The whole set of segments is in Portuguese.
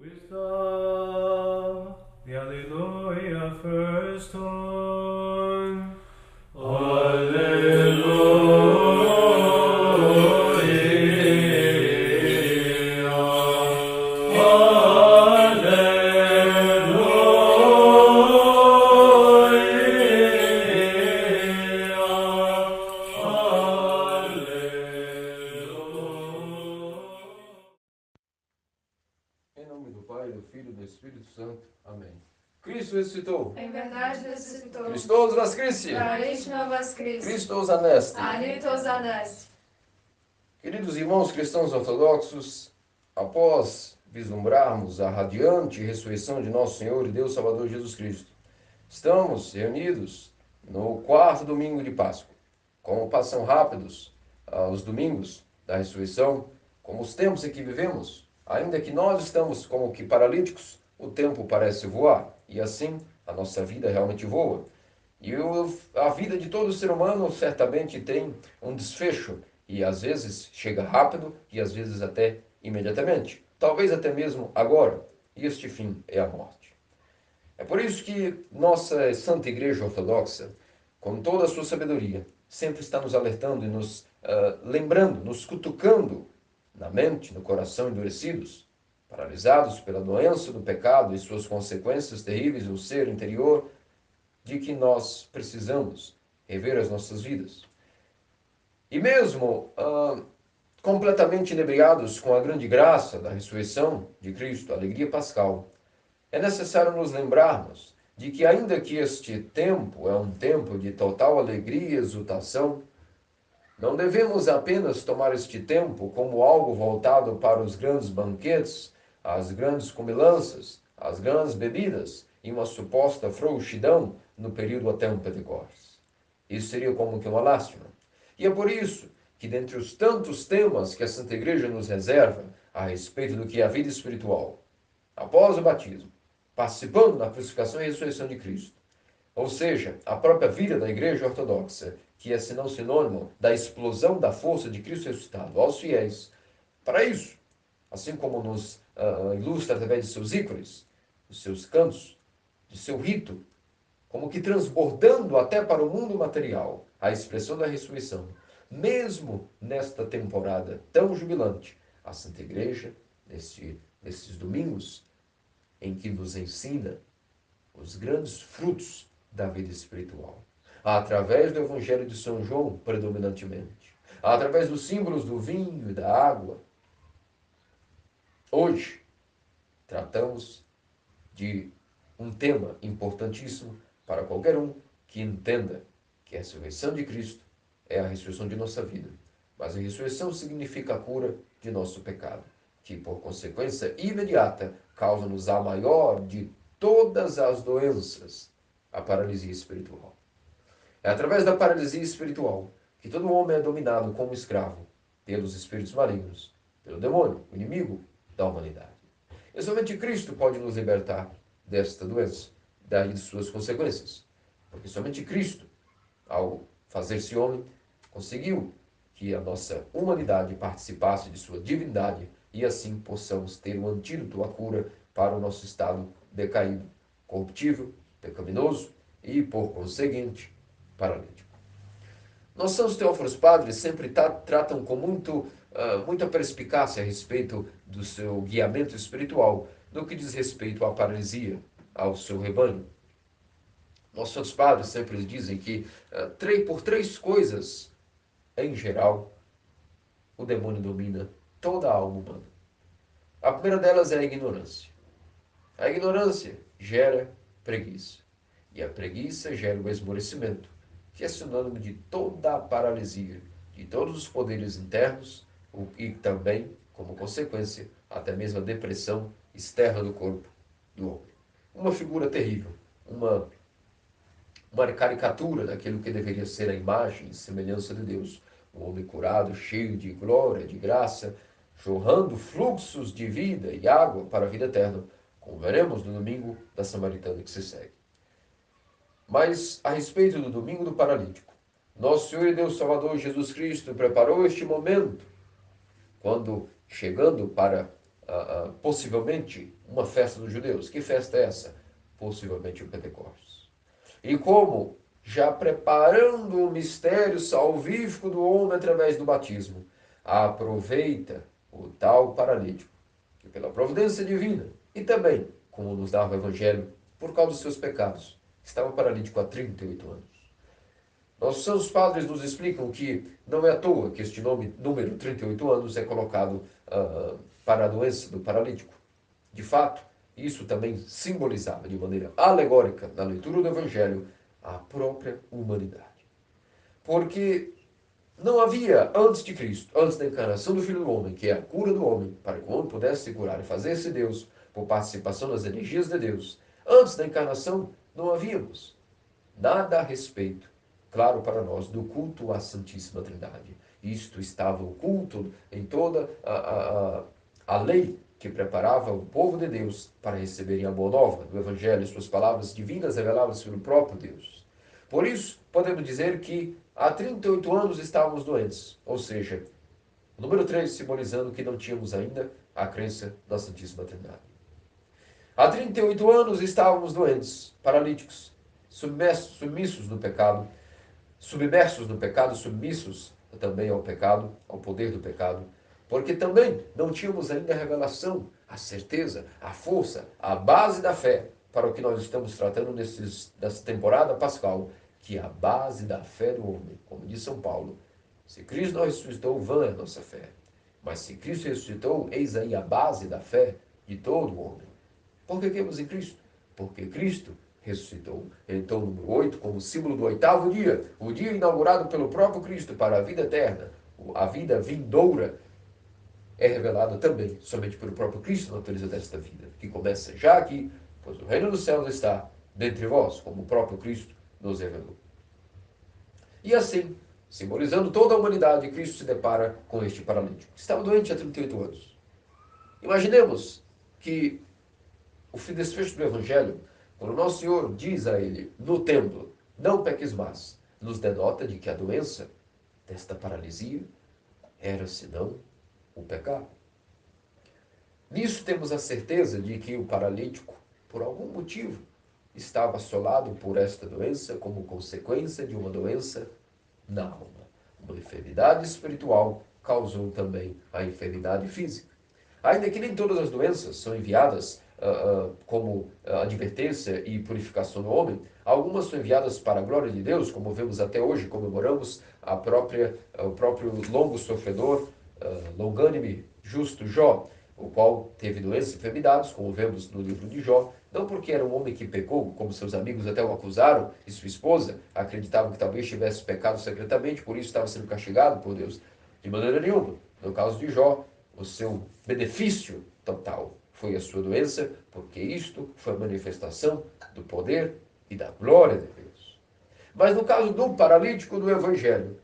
Wisdom, the Alleluia first tone. Em nome do Pai, do Filho e do Espírito Santo. Amém. Cristo ressuscitou. Em verdade ressuscitou. Christos Vascristi. Claríssima vos Cristo. Christos Anesti. Anitos anest. Queridos irmãos cristãos ortodoxos, após vislumbrarmos a radiante ressurreição de nosso Senhor e Deus Salvador Jesus Cristo, estamos reunidos no quarto domingo de Páscoa. Como passam rápidos os domingos da ressurreição, como os tempos em que vivemos, ainda que nós estamos como que paralíticos, o tempo parece voar, e assim a nossa vida realmente voa. E a vida de todo ser humano certamente tem um desfecho, e às vezes chega rápido, e às vezes até imediatamente. Talvez até mesmo agora. E este fim é a morte. É por isso que nossa Santa Igreja Ortodoxa, com toda a sua sabedoria, sempre está nos alertando e nos lembrando, nos cutucando na mente, no coração endurecidos, paralisados pela doença do pecado e suas consequências terríveis no ser interior, de que nós precisamos rever as nossas vidas. E mesmo completamente inebriados com a grande graça da ressurreição de Cristo, a alegria pascal, é necessário nos lembrarmos de que, ainda que este tempo é um tempo de total alegria e exultação, não devemos apenas tomar este tempo como algo voltado para os grandes banquetes, as grandes comilanças, as grandes bebidas e uma suposta frouxidão no período até um Pentecostes. Isso seria como que uma lástima. E é por isso que, dentre os tantos temas que a Santa Igreja nos reserva a respeito do que é a vida espiritual, após o batismo, participando da crucificação e ressurreição de Cristo, ou seja, a própria vida da Igreja Ortodoxa, que é senão sinônimo da explosão da força de Cristo ressuscitado aos fiéis, para isso, assim como nos ilustra através de seus ícones, dos seus cantos, de seu rito, como que transbordando até para o mundo material a expressão da ressurreição, mesmo nesta temporada tão jubilante, a Santa Igreja, nesses domingos, em que nos ensina os grandes frutos da vida espiritual, através do Evangelho de São João, predominantemente, através dos símbolos do vinho e da água. Hoje, tratamos de um tema importantíssimo para qualquer um que entenda que a ressurreição de Cristo é a ressurreição de nossa vida. Mas a ressurreição significa a cura de nosso pecado, que por consequência imediata causa-nos a maior de todas as doenças, a paralisia espiritual. É através da paralisia espiritual que todo homem é dominado como escravo pelos espíritos malignos, pelo demônio, o inimigo da humanidade. E somente Cristo pode nos libertar desta doença, daí de suas consequências. Porque somente Cristo, ao fazer-se homem, conseguiu que a nossa humanidade participasse de sua divindade e assim possamos ter um antídoto, a cura para o nosso estado decaído, corruptível, pecaminoso e, por conseguinte, paralítico. Nossos santos teóforos padres sempre tratam com muita perspicácia a respeito do seu guiamento espiritual, no que diz respeito à paralisia, ao seu rebanho. Nossos santos padres sempre dizem que por três coisas, em geral, o demônio domina toda a alma humana. A primeira delas é a ignorância. A ignorância gera preguiça. E a preguiça gera o esmorecimento, que é sinônimo de toda a paralisia, de todos os poderes internos e também, como consequência, até mesmo a depressão externa do corpo do homem. Uma figura terrível, uma caricatura daquilo que deveria ser a imagem e semelhança de Deus. Um homem curado, cheio de glória, de graça, jorrando fluxos de vida e água para a vida eterna, como veremos no domingo da Samaritana que se segue. Mas a respeito do domingo do paralítico, nosso Senhor e Deus Salvador Jesus Cristo preparou este momento, quando, chegando para possivelmente uma festa dos judeus. Que festa é essa? Possivelmente o Pentecostes. E como, já preparando o mistério salvífico do homem através do batismo, aproveita o tal paralítico, que pela providência divina, e também, como nos dava o Evangelho, por causa dos seus pecados, estava paralítico há 38 anos. Nossos santos padres nos explicam que não é à toa que este número 38 anos é colocado para a doença do paralítico. De fato, isso também simbolizava de maneira alegórica, na leitura do Evangelho, a própria humanidade. Porque não havia, antes de Cristo, antes da encarnação do Filho do Homem, que é a cura do homem, para que o homem pudesse se curar e fazer-se Deus, por participação nas energias de Deus, antes da encarnação, não havíamos nada a respeito, claro para nós, do culto à Santíssima Trindade. Isto estava oculto em toda a lei que preparava o povo de Deus para receberem a boa nova do Evangelho, suas palavras divinas reveladas pelo próprio Deus. Por isso, podemos dizer que há 38 anos estávamos doentes, ou seja, o número 3 simbolizando que não tínhamos ainda a crença na Santíssima Trindade. Há 38 anos estávamos doentes, paralíticos, submissos no pecado, submissos também ao pecado, ao poder do pecado, porque também não tínhamos ainda a revelação, a certeza, a força, a base da fé, para o que nós estamos tratando nessa temporada pascal, que é a base da fé do homem. Como diz São Paulo, se Cristo não ressuscitou, vã é a nossa fé. Mas se Cristo ressuscitou, eis aí a base da fé de todo homem. Por que cremos em Cristo? Porque Cristo ressuscitou. Então, número 8, como símbolo do oitavo dia, o dia inaugurado pelo próprio Cristo para a vida eterna, a vida vindoura, é revelado também somente pelo próprio Cristo na natureza desta vida, que começa já aqui, pois o reino dos céus está dentre vós, como o próprio Cristo nos revelou. E assim, simbolizando toda a humanidade, Cristo se depara com este paralítico. Estava doente há 38 anos. Imaginemos que o desfecho do Evangelho, quando o Nosso Senhor diz a ele, no templo, não peques mais, nos denota de que a doença desta paralisia era, senão, o pecado. Nisso temos a certeza de que o paralítico, por algum motivo, estava assolado por esta doença como consequência de uma doença na alma. Uma enfermidade espiritual causou também a enfermidade física. Ainda que nem todas as doenças são enviadas como advertência e purificação do homem, algumas são enviadas para a glória de Deus, como vemos até hoje, comemoramos o próprio longo sofredor, longânime, justo Jó, o qual teve doenças e enfermidades, como vemos no livro de Jó, não porque era um homem que pecou, como seus amigos até o acusaram, e sua esposa acreditavam que talvez tivesse pecado secretamente, por isso estava sendo castigado por Deus. De maneira nenhuma. No caso de Jó, o seu benefício total foi a sua doença, porque isto foi a manifestação do poder e da glória de Deus. Mas no caso do paralítico do Evangelho,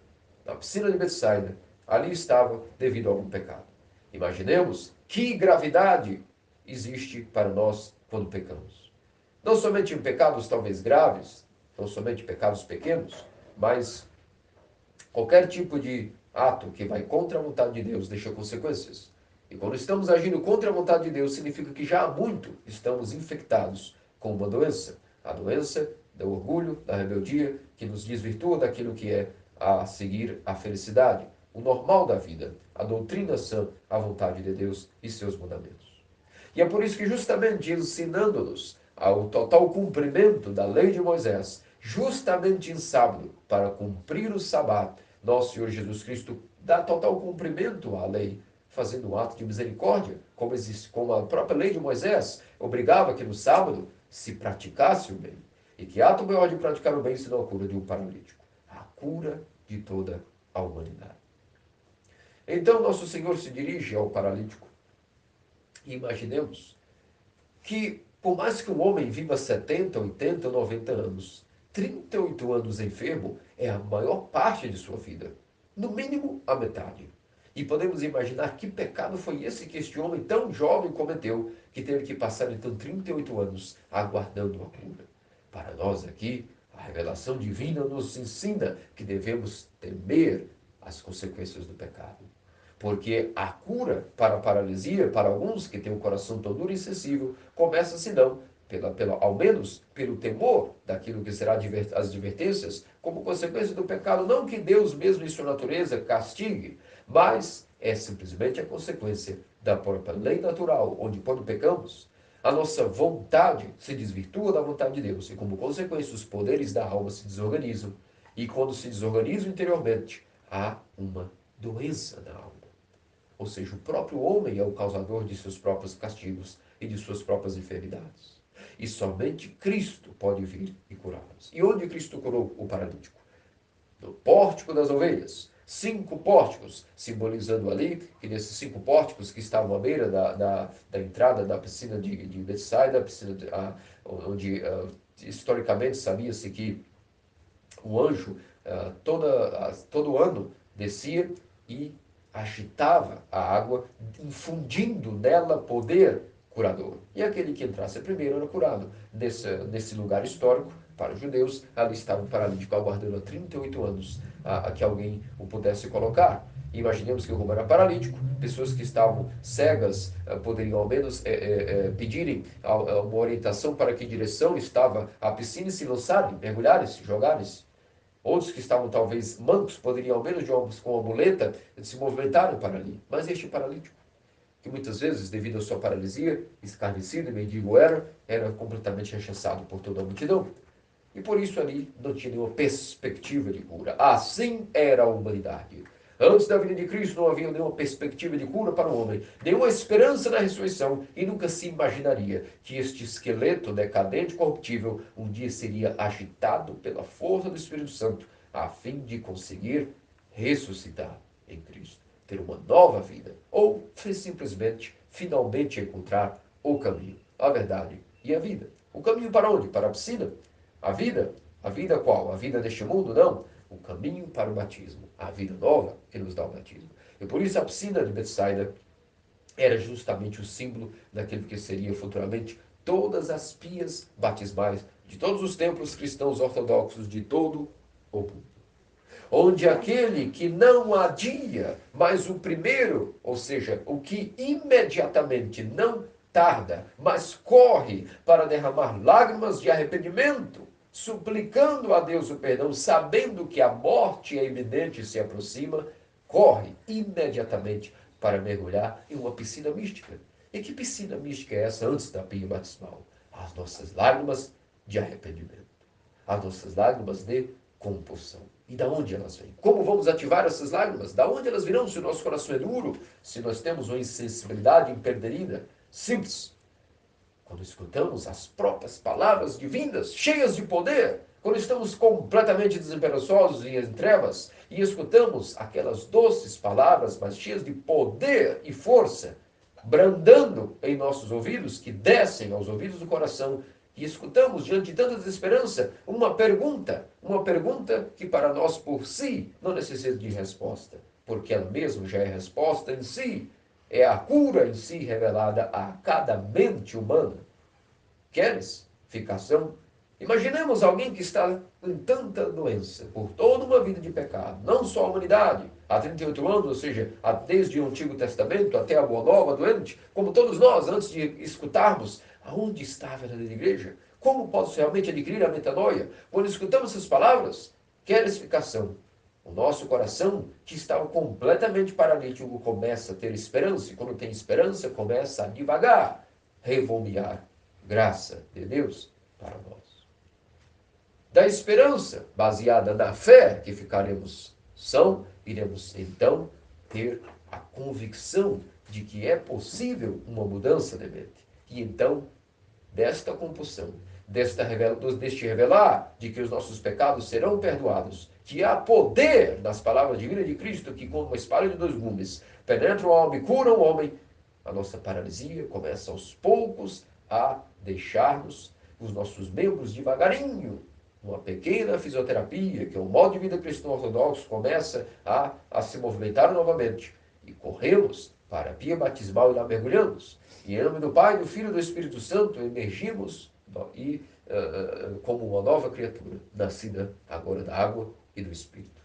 na piscina de Betsaida, ali estava devido a algum pecado. Imaginemos que gravidade existe para nós quando pecamos. Não somente em pecados talvez graves, não somente pecados pequenos, mas qualquer tipo de ato que vai contra a vontade de Deus deixa consequências. E quando estamos agindo contra a vontade de Deus, significa que já há muito estamos infectados com uma doença. A doença do orgulho, da rebeldia, que nos desvirtua daquilo que é a seguir a felicidade, o normal da vida, a doutrina sã, a vontade de Deus e seus mandamentos. E é por isso que justamente ensinando-nos ao total cumprimento da lei de Moisés, justamente em sábado, para cumprir o sábado, nosso Senhor Jesus Cristo dá total cumprimento à lei, fazendo um ato de misericórdia, como a própria lei de Moisés obrigava que no sábado se praticasse o bem. E que ato maior de praticar o bem senão a cura de um paralítico? A cura de toda a humanidade. Então nosso Senhor se dirige ao paralítico. E imaginemos que, por mais que um homem viva 70, 80, 90 anos, 38 anos enfermo é a maior parte de sua vida. No mínimo, a metade. E podemos imaginar que pecado foi esse que este homem tão jovem cometeu, que teve que passar então 38 anos aguardando a cura. Para nós aqui, a revelação divina nos ensina que devemos temer as consequências do pecado. Porque a cura para a paralisia, para alguns que têm o coração tão duro e insensível, começa, se não, ao menos pelo temor daquilo que será as advertências, como consequência do pecado. Não que Deus mesmo em sua natureza castigue, mas é simplesmente a consequência da própria lei natural, onde quando pecamos, a nossa vontade se desvirtua da vontade de Deus, e como consequência os poderes da alma se desorganizam, e quando se desorganizam interiormente, há uma doença na alma. Ou seja, o próprio homem é o causador de seus próprios castigos e de suas próprias enfermidades. E somente Cristo pode vir e curá-los. E onde Cristo curou o paralítico? No pórtico das ovelhas. 5 pórticos, simbolizando ali que nesses 5 pórticos que estavam à beira da entrada da piscina de Betsaida, onde historicamente sabia-se que o anjo todo ano descia e agitava a água, infundindo nela poder curador. E aquele que entrasse primeiro era curado. Nesse lugar histórico, para os judeus, ali estava um paralítico aguardando há 38 anos a que alguém o pudesse colocar. Imaginemos que o Roma era paralítico, pessoas que estavam cegas poderiam ao menos pedirem uma orientação para que direção estava a piscina e se lançarem, mergulharem-se, jogarem-se. Outros que estavam talvez mancos poderiam, ao menos com uma muleta, se movimentarem para ali. Mas este paralítico, que muitas vezes, devido à sua paralisia, escarnecido e mendigo era completamente rechaçado por toda a multidão. E por isso ali não tinha nenhuma perspectiva de cura. Assim era a humanidade. Antes da vinda de Cristo não havia nenhuma perspectiva de cura para o homem, nenhuma esperança na ressurreição, e nunca se imaginaria que este esqueleto decadente e corruptível um dia seria agitado pela força do Espírito Santo, a fim de conseguir ressuscitar em Cristo, ter uma nova vida, ou simplesmente, finalmente encontrar o caminho, a verdade e a vida. O caminho para onde? Para a piscina? A vida qual? A vida deste mundo? Não. O caminho para o batismo, a vida nova que nos dá o batismo. E por isso a piscina de Betsaida era justamente o símbolo daquilo que seria futuramente todas as pias batismais de todos os templos cristãos ortodoxos de todo o mundo. Onde aquele que não adia, mas o primeiro, ou seja, o que imediatamente não tarda, mas corre para derramar lágrimas de arrependimento, suplicando a Deus o perdão, sabendo que a morte é iminente e se aproxima, corre imediatamente para mergulhar em uma piscina mística. E que piscina mística é essa antes da pia batismal? As nossas lágrimas de arrependimento, as nossas lágrimas de compulsão. E da onde elas vêm? Como vamos ativar essas lágrimas? Da onde elas virão se o nosso coração é duro? Se nós temos uma insensibilidade impederida? Simples. Quando escutamos as próprias palavras divinas, cheias de poder, quando estamos completamente desesperançosos e em trevas, e escutamos aquelas doces palavras, mas cheias de poder e força, brandando em nossos ouvidos, que descem aos ouvidos do coração, e escutamos, diante de tanta desesperança, uma pergunta que para nós por si não necessita de resposta, porque ela mesma já é resposta em si, é a cura em si revelada a cada mente humana. Queres ficação? Imaginemos alguém que está com tanta doença, por toda uma vida de pecado, não só a humanidade, há 38 anos, ou seja, desde o Antigo Testamento até a Boa Nova, doente, como todos nós, antes de escutarmos, aonde está a verdadeira igreja? Como posso realmente adquirir a metanoia? Quando escutamos essas palavras, queres ficação? O nosso coração, que estava completamente paralítico, começa a ter esperança, e quando tem esperança, começa a devagar revolmear graça de Deus para nós. Da esperança, baseada na fé que ficaremos iremos então ter a convicção de que é possível uma mudança de mente. E então, desta compulsão, deste revelar de que os nossos pecados serão perdoados, que há poder nas palavras divinas de Cristo, que como uma espada de 2 gumes penetra o homem, cura o homem, a nossa paralisia começa aos poucos a deixar-nos os nossos membros devagarinho. Uma pequena fisioterapia, que é o modo de vida cristão ortodoxo, começa a se movimentar novamente. E corremos para a pia batismal e lá mergulhamos. E em nome do Pai, do Filho e do Espírito Santo, emergimos como uma nova criatura, nascida agora da água e do Espírito.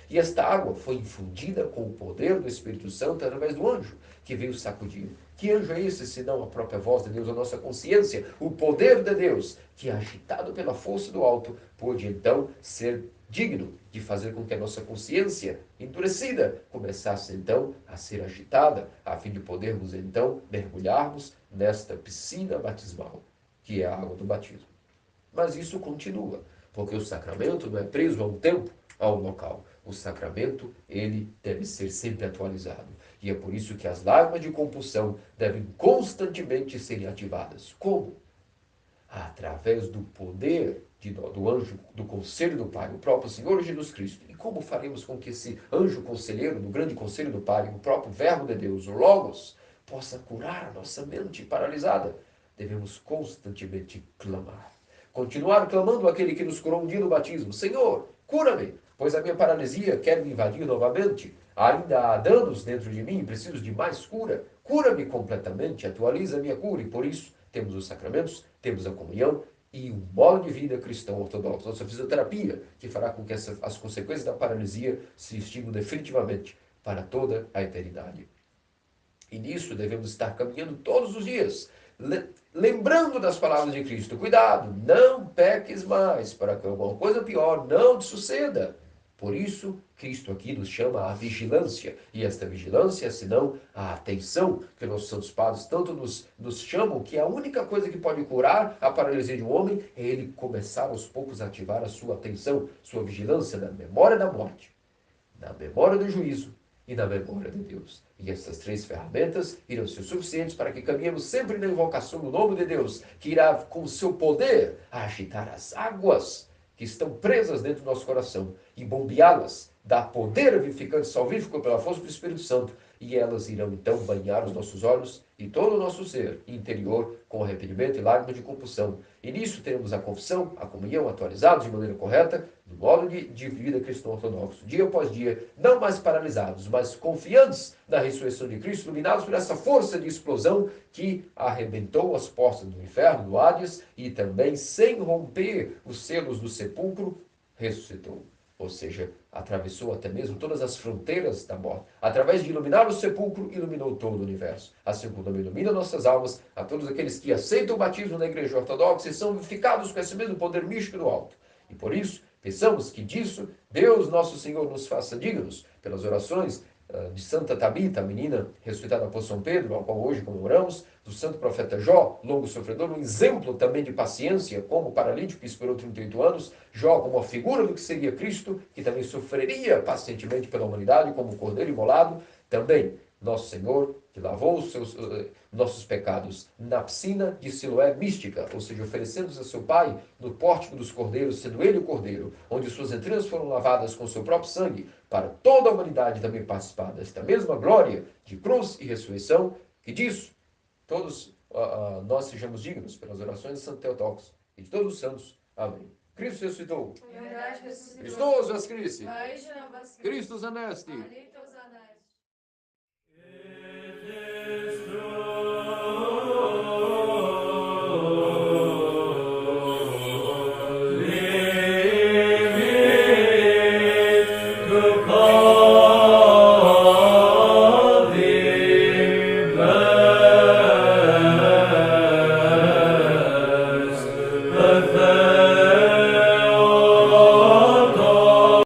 E esta água foi infundida com o poder do Espírito Santo através do anjo que veio sacudir. Que anjo é esse, senão a própria voz de Deus, a nossa consciência, o poder de Deus, que agitado pela força do alto, pôde então ser digno de fazer com que a nossa consciência endurecida começasse então a ser agitada, a fim de podermos então mergulharmos nesta piscina batismal, que é a água do batismo. Mas isso continua, porque o sacramento não é preso a um tempo, a um local. O sacramento, ele deve ser sempre atualizado. E é por isso que as lágrimas de compulsão devem constantemente serem ativadas. Como? Através do poder do anjo do conselho do Pai, o próprio Senhor Jesus Cristo. E como faremos com que esse anjo conselheiro do grande conselho do Pai, o próprio Verbo de Deus, o Logos, possa curar a nossa mente paralisada? Devemos constantemente clamar. Continuar clamando aquele que nos curou um dia no batismo. Senhor, cura-me, pois a minha paralisia quer me invadir novamente. Ainda há danos dentro de mim, preciso de mais cura. Cura-me completamente, atualiza a minha cura. E por isso temos os sacramentos, temos a comunhão e um modo de vida cristão ortodoxo. Nossa fisioterapia, que fará com que as consequências da paralisia se extinguam definitivamente para toda a eternidade. E nisso devemos estar caminhando todos os dias, lembrando das palavras de Cristo. Cuidado, não peques mais, para que alguma coisa pior não te suceda. Por isso, Cristo aqui nos chama à vigilância. E esta vigilância, senão a atenção, que nossos santos padres tanto nos chamam, que a única coisa que pode curar a paralisia de um homem é ele começar aos poucos a ativar a sua atenção, sua vigilância na memória da morte, na memória do juízo e na memória de Deus. E essas três ferramentas irão ser suficientes para que caminhemos sempre na invocação do nome de Deus, que irá com o seu poder agitar as águas que estão presas dentro do nosso coração e bombeá-las, dar poder vivificante salvífico pela força do Espírito Santo, e elas irão então banhar os nossos olhos e todo o nosso ser interior com arrependimento e lágrimas de compulsão. E nisso teremos a confissão, a comunhão atualizados de maneira correta, no modo de vida cristão ortodoxo, dia após dia, não mais paralisados, mas confiantes na ressurreição de Cristo, iluminados por essa força de explosão que arrebentou as portas do inferno, do Hades, e também, sem romper os selos do sepulcro, ressuscitou. Ou seja, atravessou até mesmo todas as fronteiras da morte. Através de iluminar o sepulcro, iluminou todo o universo. Assim como também ilumina nossas almas, a todos aqueles que aceitam o batismo na Igreja Ortodoxa e são vivificados com esse mesmo poder místico do alto. E por isso, pensamos que disso Deus nosso Senhor nos faça dignos, pelas orações de Santa Tabita, a menina ressuscitada por São Pedro, ao qual hoje comemoramos, do santo profeta Jó, longo sofredor, um exemplo também de paciência, como paralítico que esperou 38 anos, Jó como a figura do que seria Cristo, que também sofreria pacientemente pela humanidade, como cordeiro imolado, também nosso Senhor, que lavou os nossos pecados na piscina de Siloé mística, ou seja, oferecendo-se a seu Pai no pórtico dos cordeiros, sendo ele o cordeiro, onde suas entranhas foram lavadas com seu próprio sangue, para toda a humanidade também participar desta mesma glória de cruz e ressurreição, que disso todos nós sejamos dignos pelas orações de Santo Teotocos e de todos os santos. Amém. Cristo ressuscitou. Verdade ressuscitou. Christos vos Christi. Vai, Jeová, Christus anesti. Ali